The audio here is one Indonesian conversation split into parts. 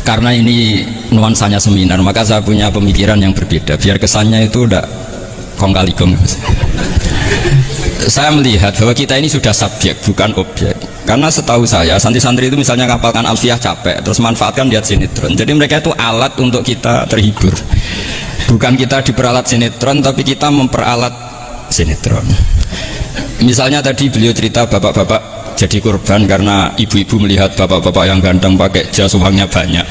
Karena ini nuansanya seminar, maka saya punya pemikiran yang berbeda biar kesannya itu udah kong kali kong. Saya melihat bahwa kita ini sudah subjek bukan objek. Karena setahu saya santri-santri itu misalnya ngapalkan alfiah capek terus manfaatkan lihat sinetron. Jadi mereka itu alat untuk kita terhibur. Bukan kita diperalat sinetron tapi kita memperalat sinetron. Misalnya tadi beliau cerita bapak-bapak jadi korban karena ibu-ibu melihat bapak-bapak yang ganteng pakai jas uangnya banyak.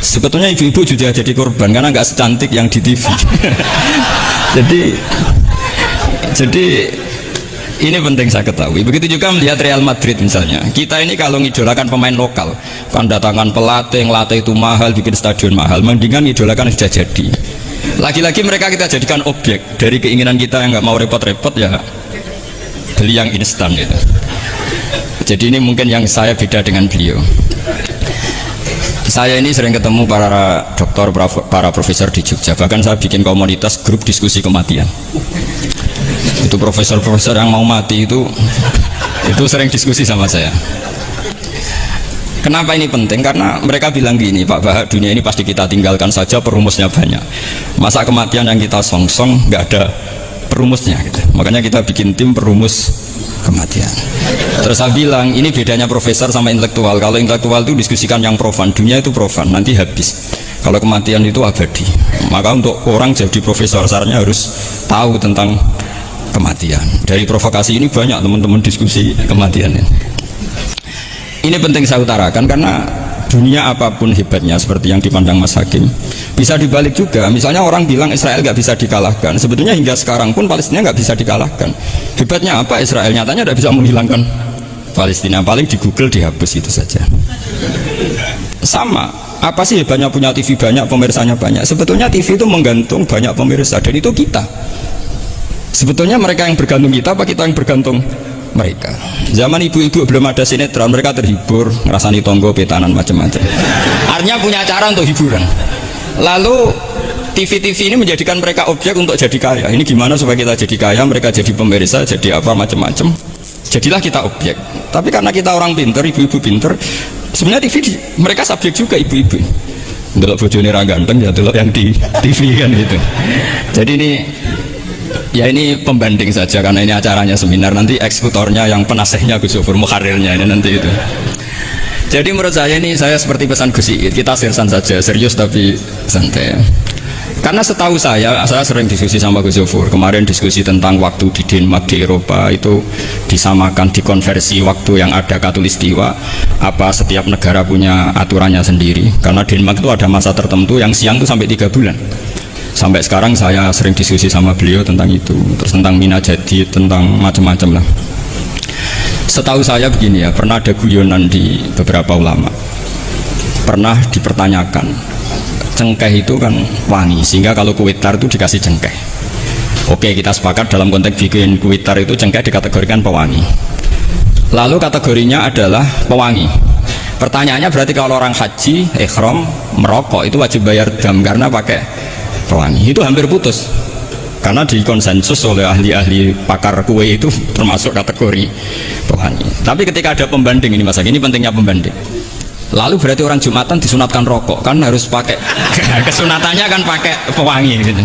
Sebetulnya ibu-ibu juga jadi korban karena nggak secantik yang di TV. jadi ini penting saya ketahui. Begitu juga melihat Real Madrid misalnya. Kita ini kalau ngidolakan pemain lokal, kan datangkan pelatih, ngelatih itu mahal, bikin stadion mahal. Mendingan ngidolakan sudah jadi. Lagi-lagi mereka kita jadikan objek dari keinginan kita yang nggak mau repot-repot ya beli yang instan gitu. Jadi ini mungkin yang saya beda dengan beliau. Saya ini sering ketemu para dokter, para profesor di Jogja. Bahkan saya bikin komunitas grup diskusi kematian. Itu profesor-profesor yang mau mati itu sering diskusi sama saya. Kenapa ini penting? Karena mereka bilang gini, Pak Bahak, dunia ini pasti kita tinggalkan saja, perumusnya banyak. Masa kematian yang kita songsong nggak ada perumusnya gitu. Makanya kita bikin tim perumus kematian. Terus saya bilang ini bedanya profesor sama intelektual. Kalau intelektual itu diskusikan yang profan, dunia itu profan, nanti habis. Kalau kematian itu abadi. Maka untuk orang jadi profesor sarannya harus tahu tentang kematian. Dari provokasi ini banyak teman-teman diskusi kematian. Ini penting saya utarakan karena dunia apapun hebatnya seperti yang dipandang Mas Hakim bisa dibalik juga. Misalnya orang bilang Israel nggak bisa dikalahkan, sebetulnya hingga sekarang pun Palestina nggak bisa dikalahkan. Hebatnya apa Israel? Nyatanya tidak bisa menghilangkan Palestina, paling di Google dihapus itu saja. Sama, apa sih hebatnya punya TV banyak, pemirsanya banyak? Sebetulnya TV itu menggantung banyak pemirsa dan itu kita. Sebetulnya mereka yang bergantung kita apa kita yang bergantung mereka? Zaman ibu-ibu belum ada sinetron, mereka terhibur, ngerasani tonggo, petanan, macam-macam. Artinya punya cara untuk hiburan. Lalu TV-TV ini menjadikan mereka objek untuk jadi kaya. Ini gimana supaya kita jadi kaya, mereka jadi pemirsa, jadi apa, macam-macam. Jadilah kita objek. Tapi karena kita orang pinter, ibu-ibu pinter, sebenarnya TV mereka subjek juga ibu-ibu. Delok bojone ra ganteng ya delok yang di TV kan gitu. Jadi ini ya ini pembanding saja karena ini acaranya seminar, nanti eksekutornya yang penasihnya Gus Yofur, muharirnya ini nanti itu. Jadi menurut saya ini saya seperti pesan Gus Iit, kita seriusan saja, serius tapi santai. Karena setahu saya sering diskusi sama Gus Yofur. Kemarin diskusi tentang waktu di Denmark, di Eropa itu disamakan, dikonversi waktu yang ada katulistiwa. Apa setiap negara punya aturannya sendiri? Karena Denmark itu ada masa tertentu yang siang itu sampai 3 bulan. Sampai sekarang saya sering diskusi sama beliau tentang itu, terus tentang mina jadi, tentang macam-macam lah. Setahu saya begini ya, pernah ada guyonan di beberapa ulama, pernah dipertanyakan cengkeh itu kan wangi, sehingga kalau kue tar itu dikasih cengkeh. Oke, kita sepakat dalam konteks bikin kue tar itu cengkeh dikategorikan pewangi. Lalu kategorinya adalah pewangi. Pertanyaannya berarti kalau orang haji, ihram, merokok itu wajib bayar dam karena pakai pewangi. Itu hampir putus karena dikonsensus oleh ahli-ahli pakar kue itu termasuk kategori pewangi. Tapi ketika ada pembanding ini Mas, ini pentingnya pembanding. Lalu berarti orang Jumatan disunatkan rokok kan harus pakai kesunatannya kan pakai pewangi gitu.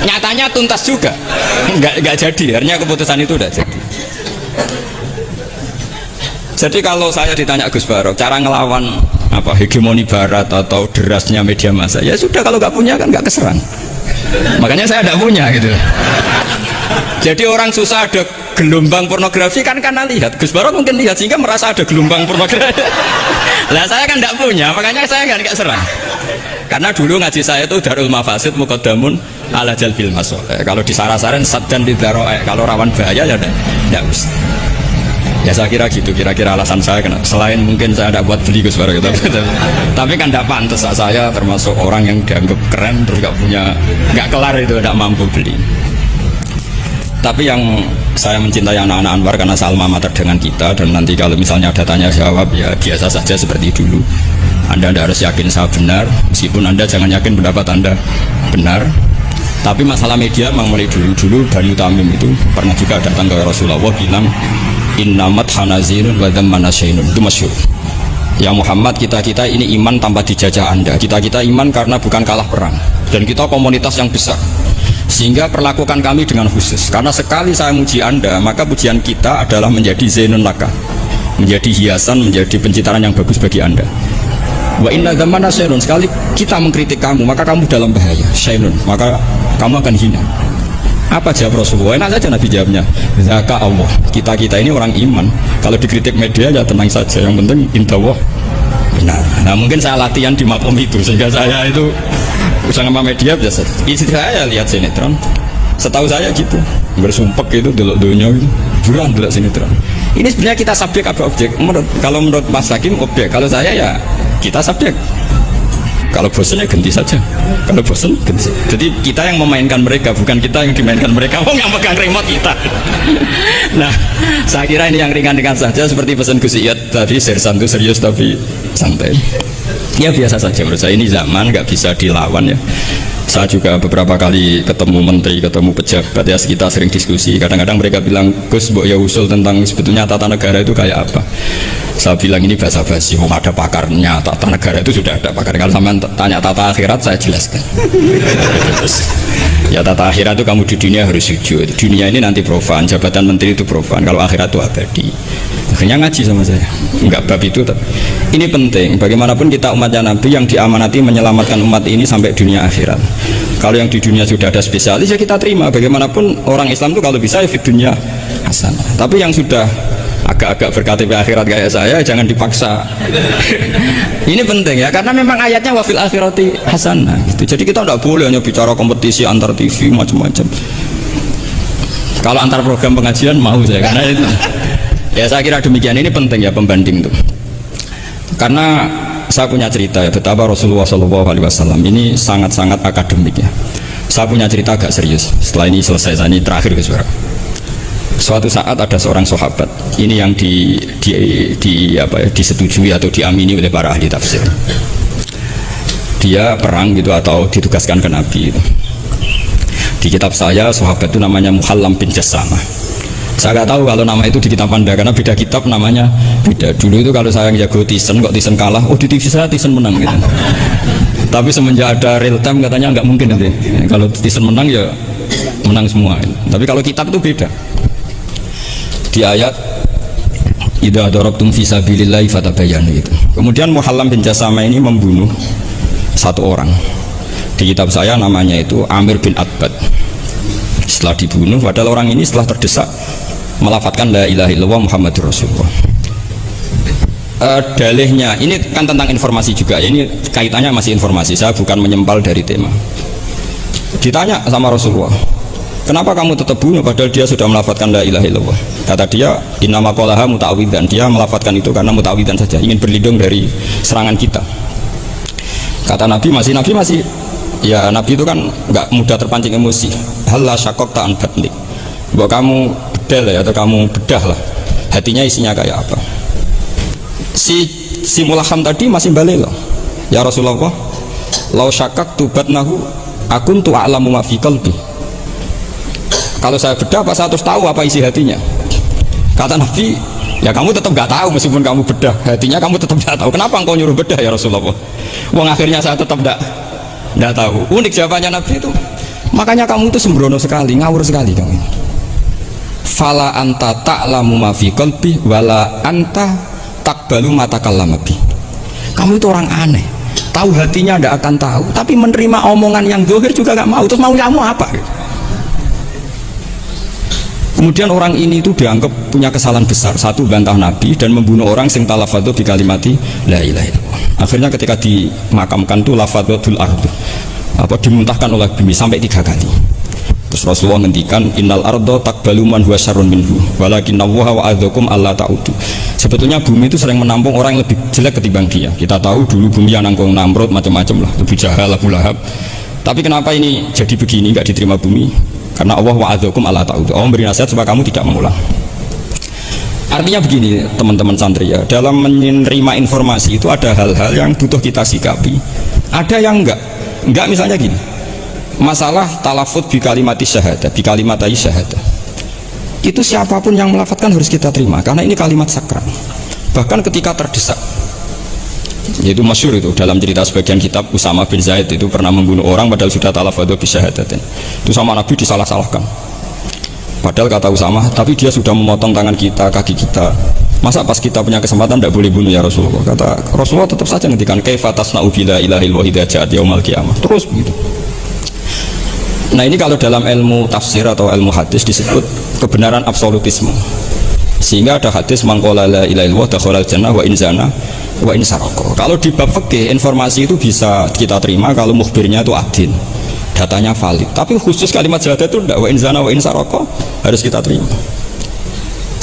Nyatanya tuntas juga nggak jadi, artinya keputusan itu udah jadi. Jadi kalau saya ditanya Gus Barok cara ngelawan apa hegemoni barat atau derasnya media massa, ya sudah, kalau nggak punya kan nggak keserang. Makanya saya tidak punya gitu. Jadi orang susah ada gelombang pornografi kan karena lihat. Gus Barok mungkin lihat sehingga merasa ada gelombang pornografi. Lah saya kan tidak punya, makanya saya nggak serang. Karena dulu ngaji saya itu Darul Mafasid Muqaddamun ala Jalbil Masoleh. Kalau disara-saran saddan lidaro'e, kalau rawan bahaya ya tidak usah. Ya saya kira gitu, kira-kira alasan saya kena. Selain mungkin saya tidak buat beli Gus Barok gitu. Tapi kan tidak pantas, saya termasuk orang yang dianggap keren terus nggak kelar itu, tidak mampu beli. Tapi yang saya mencintai anak-anak Anwar karena alma mater dengan kita, dan nanti kalau misalnya ada tanya jawab ya biasa saja seperti dulu. Anda harus yakin saya benar, meskipun Anda jangan yakin pendapat Anda benar. Tapi masalah media memang mulai dulu Banu Tamim itu pernah juga datang ke Rasulullah bilang innamat hanazinun wa dhamman asyainun, itu masyhur. Ya Muhammad, kita ini iman tanpa dijajah Anda. Kita iman karena bukan kalah perang. Dan kita komunitas yang besar. Sehingga perlakukan kami dengan khusus. Karena sekali saya muji Anda, maka pujian kita adalah menjadi zainun laka, menjadi hiasan, menjadi pencitraan yang bagus bagi Anda. Wa inna dzamana syairun, sekali kita mengkritik kamu, maka kamu dalam bahaya. Syairun, maka kamu akan hina. Apa jawab Rasulullah? Enak saja Nabi jawabnya, zaka Allah. Kita ini orang iman. Kalau dikritik media ya tenang saja. Yang penting indallah benar. Nah mungkin saya latihan di makom itu sehingga saya itu sama media biasa. Istri saya lihat sinetron. Setahu saya gitu, bersumpek itu delok dunia itu, buruan delok sinetron. Ini sebenarnya kita subjek apa objek? Kalau menurut Mas Hakim objek, kalau saya ya kita subjek. Kalau bosan ya ganti saja. Kalau bosan ganti. Jadi kita yang memainkan mereka, bukan kita yang dimainkan mereka. Oh yang pegang remote kita. Nah, saya kira ini yang ringan-ringan saja. Seperti pesan Gus Iyad tadi, sersan itu serius tapi santai. Ya biasa saja menurut saya. Ini zaman nggak bisa dilawan ya. Saya juga beberapa kali ketemu menteri, ketemu pejabat ya, kita sering diskusi. Kadang-kadang mereka bilang, Gus, mbok ya usul tentang sebetulnya tata negara itu kayak apa. Saya bilang ini basa-basi, ada pakarnya. Tata negara itu sudah ada pakar. Kalau sama tanya tata akhirat, saya jelaskan. Terus, ya tata akhirat itu kamu di dunia harus sujud. Dunia ini nanti profan, jabatan menteri itu profan. Kalau akhirat itu abadi. Akhirnya ngaji sama saya. Enggak bab itu. Ini penting. Bagaimanapun kita umatnya Nabi yang diamanati menyelamatkan umat ini sampai dunia akhirat. Kalau yang di dunia sudah ada spesialis ya kita terima. Bagaimanapun orang Islam itu kalau bisa ya di dunia hasanah. Tapi yang sudah agak-agak berKTP akhirat kayak saya jangan dipaksa. Ini penting ya karena memang ayatnya wafil akhirati hasanah gitu. Jadi kita tidak boleh hanya bicara kompetisi antar TV macam-macam. Kalau antar program pengajian mau saya karena itu. Ya saya kira demikian, ini penting ya pembanding itu. Karena saya punya cerita ya betapa Rasulullah SAW ini sangat-sangat akademik ya. Saya punya cerita agak serius. Setelah ini selesai, ini terakhir Gus Bara. Suatu saat ada seorang sahabat, ini yang disetujui atau diamini oleh para ahli tafsir. Dia perang gitu atau ditugaskan ke Nabi gitu. Di kitab saya sahabat itu namanya Muhallam bin Jassamah. Saya nggak tahu kalau nama itu di kitab Anda karena beda kitab namanya beda. Dulu itu kalau saya jago Tyson, kok Tyson kalah, oh di TV saya Tyson menang gitu. Tapi semenjak ada real time katanya nggak mungkin nanti. Kalau Tyson menang ya menang semua. Tapi kalau kitab itu beda. Di ayat idza darabtum fi sabilillahi fatabayyanu itu. Kemudian Muhallam bin Jassamah ini membunuh satu orang. Di kitab saya namanya itu Amir bin Atbad. Setelah dibunuh, padahal orang ini setelah terdesak melafatkan la ilaha illallah Muhammadur Rasulullah. Dalihnya ini kan tentang informasi juga ya, ini kaitannya masih informasi, saya bukan menyempal dari tema. Ditanya sama Rasulullah, kenapa kamu tetap bunuh padahal dia sudah melafatkan la ilaha illallah? Kata dia, innama qalaha muta'awidzan, dia melafatkan itu karena muta'awidzan saja, ingin berlindung dari serangan kita. Kata Nabi masih ya Nabi itu kan nggak mudah terpancing emosi. Halla syakok ta'an batnik, bahwa kamu bedal ya, atau kamu bedah lah hatinya isinya kayak apa. Si Mulaham tadi masih balik loh, ya Rasulullah, lau syakak tubat nahu akun tu a'lamu ma fi qalbi. Kalau saya bedah apa saya harus tahu apa isi hatinya? Kata Nabi, ya kamu tetap nggak tahu meskipun kamu bedah hatinya, kamu tetap nggak tahu. Kenapa engkau nyuruh bedah ya Rasulullah? Wong akhirnya saya tetap nggak tahu. Unik jawabannya Nabi itu. Makanya kamu itu sembrono sekali, ngawur sekali kamu. Fala anta ta'lamu ma fi qalbi wala anta taqbalu ma takallama bi. Kamu itu orang aneh. Tahu hatinya tidak akan tahu, tapi menerima omongan yang zahir juga nggak mau. Terus mau kamu apa? Kemudian orang ini itu dianggap punya kesalahan besar. Satu, bantah Nabi dan membunuh orang sing talafadhu bi kalimati la ilaha illallah. Akhirnya ketika dimakamkan itu lafadhul ardu, dimuntahkan oleh bumi sampai 3 kali. Terus Rasulullah ngendikan innal ardo takbalu man huwa syarrun minhu walakinnallaha wa'adzakum alla ta'udu. Sebetulnya bumi itu sering menampung orang yang lebih jelek ketimbang dia. Kita tahu dulu bumi yang nanggung Namrud macam-macam lah, lebih Jahal, Abu Lahab. Tapi kenapa ini jadi begini, nggak diterima bumi? Karena Allah wa'adzakum alla ta'udu. Allah memberi nasihat supaya kamu tidak mengulang. Artinya begini teman-teman santri ya, dalam menerima informasi itu ada hal-hal yang butuh kita sikapi, ada yang enggak misalnya gini, masalah talafut bi kalimati syahadah, bi kalimatai syahadah, itu siapapun yang melafatkan harus kita terima karena ini kalimat sakral. Bahkan ketika terdesak Yaitu masyhur itu dalam cerita sebagian kitab, Usama bin Zaid itu pernah membunuh orang padahal sudah talafadhu bisyahadatin. Itu sama Nabi disalah-salahkan. Padahal kata Usama, tapi dia sudah memotong tangan kita, kaki kita. Masa pas kita punya kesempatan tidak boleh bunuh ya Rasulullah? Kata Rasulullah tetap saja ngendikan kaifa tasna'u bila ilaha illallah idza ja'at yaumul qiyamah. Terus begitu. Nah ini kalau dalam ilmu tafsir atau ilmu hadis disebut kebenaran absolutisme. Sehingga ada hadis mangqala la ilaha illallah dakhalal jannah wa in zana wa in saraka. Kalau di bab fikih informasi itu bisa kita terima kalau mukhbirnya itu adil, datanya valid. Tapi khusus kalimat syahadat itu tidak, wa in zana wa in saraka harus kita terima.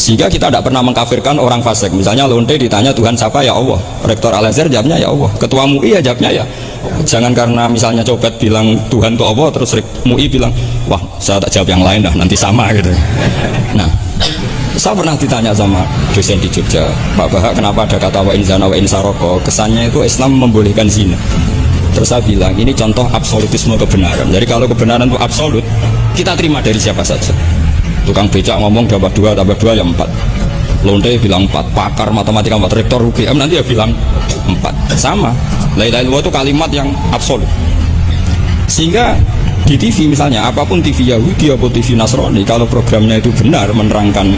Sehingga kita tidak pernah mengkafirkan orang fasik. Misalnya lonte ditanya Tuhan siapa, ya Allah. Rektor Al-Azhar jawabnya ya Allah. Ketua MUI ya jawabnya ya. Jangan karena misalnya copet bilang Tuhan itu Allah, terus MUI bilang wah saya tak jawab yang lain dah, nanti sama gitu. Nah, saya pernah ditanya sama dosen di Jogja, Pak Bahak, kenapa ada kata wa in zana wa in saraka? Kesannya itu Islam membolehkan zina. Terus saya bilang ini contoh absolutisme kebenaran. Jadi kalau kebenaran itu absolut, kita terima dari siapa saja. Tukang becak ngomong tambah 2 tambah 2 ya 4. Lonte bilang 4, pakar matematika 4, rektor UGM nanti ya bilang 4. Sama. La ilaha illallah itu kalimat yang absolut. Sehingga di TV misalnya, apapun TV Yahudi atau TV Nasrani, kalau programnya itu benar menerangkan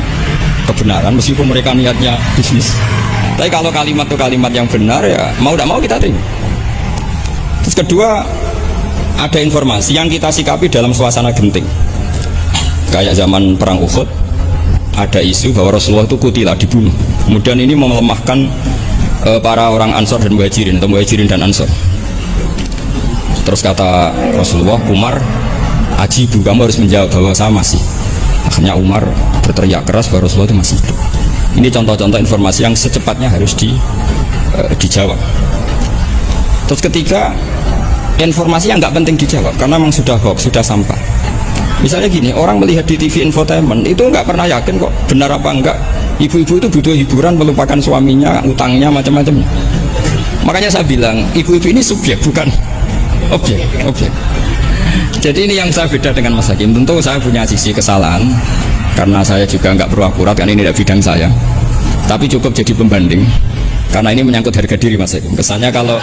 kebenaran, meskipun mereka niatnya bisnis, tapi kalau kalimat itu kalimat yang benar ya mau tidak mau kita terima. Terus kedua, ada informasi yang kita sikapi dalam suasana genting. Kayak zaman perang Uhud, ada isu bahwa Rasulullah itu kutilah, dibunuh. Kemudian ini melemahkan para orang Ansor dan Muhajirin, atau Muhajirin dan Ansor. Terus kata Rasulullah, Umar, ajibu, kamu harus menjawab bahwa saya masih. Akhirnya Umar berteriak keras bahwa Rasulullah itu masih hidup. Ini contoh-contoh informasi yang secepatnya harus dijawab. Terus ketiga, informasi yang nggak penting dijawab karena memang sudah hoax, sudah sampah. Misalnya gini, orang melihat di TV infotainment itu nggak pernah yakin kok benar apa enggak. Ibu-ibu itu butuh hiburan, melupakan suaminya, utangnya, macam-macam. Makanya saya bilang, ibu-ibu ini subjek, bukan objek. Jadi ini yang saya beda dengan Mas Hakim. Tentu saya punya sisi kesalahan karena saya juga nggak perlu akurat, karena ini tidak bidang saya. Tapi cukup jadi pembanding karena ini menyangkut harga diri Mas Hakim. Kesannya kalau